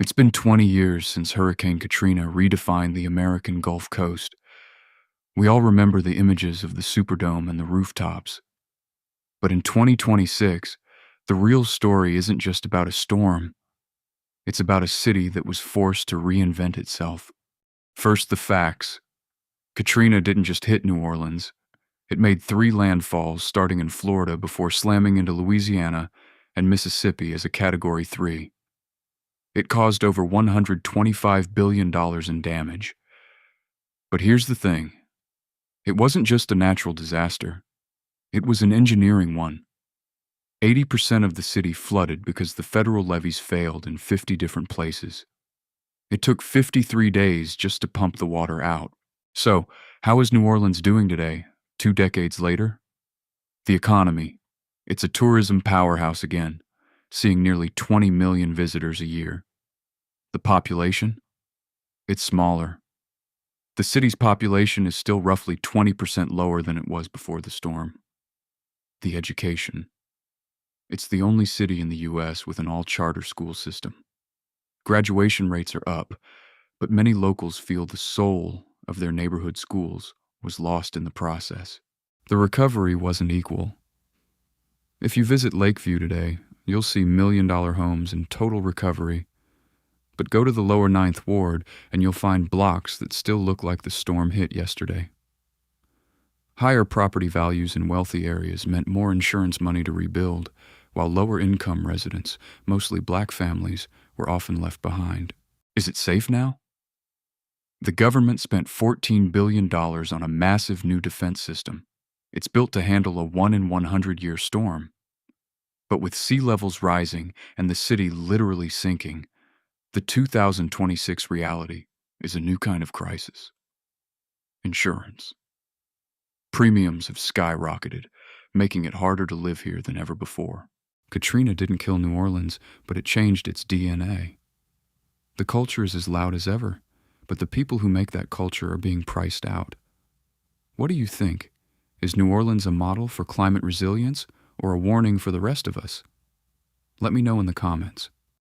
It's been 20 years since Hurricane Katrina redefined the American Gulf Coast. We all remember the images of the Superdome and the rooftops. But in 2026, the real story isn't just about a storm. It's about a city that was forced to reinvent itself. First, the facts. Katrina didn't just hit New Orleans. It made 3 landfalls starting in Florida before slamming into Louisiana and Mississippi as a Category 3. It caused over $125 billion in damage. But here's the thing. It wasn't just a natural disaster. It was an engineering one. 80% of the city flooded because the federal levees failed in 50 different places. It took 53 days just to pump the water out. So, how is New Orleans doing today, 2 decades later? The economy. It's a tourism powerhouse again, seeing nearly 20 million visitors a year. The population? It's smaller. The city's population is still roughly 20% lower than it was before the storm. The education. It's the only city in the U.S. with an all-charter school system. Graduation rates are up, but many locals feel the soul of their neighborhood schools was lost in the process. The recovery wasn't equal. If you visit Lakeview today, you'll see million-dollar homes in total recovery. But go to the lower Ninth Ward and you'll find blocks that still look like the storm hit yesterday. Higher property values in wealthy areas meant more insurance money to rebuild, while lower-income residents, mostly black families, were often left behind. Is it safe now? The government spent $14 billion on a massive new defense system. It's built to handle a 1-in-100-year storm. But with sea levels rising and the city literally sinking, the 2026 reality is a new kind of crisis. Insurance. Premiums have skyrocketed, making it harder to live here than ever before. Katrina didn't kill New Orleans, but it changed its DNA. The culture is as loud as ever, but the people who make that culture are being priced out. What do you think? Is New Orleans a model for climate resilience or a warning for the rest of us? Let me know in the comments.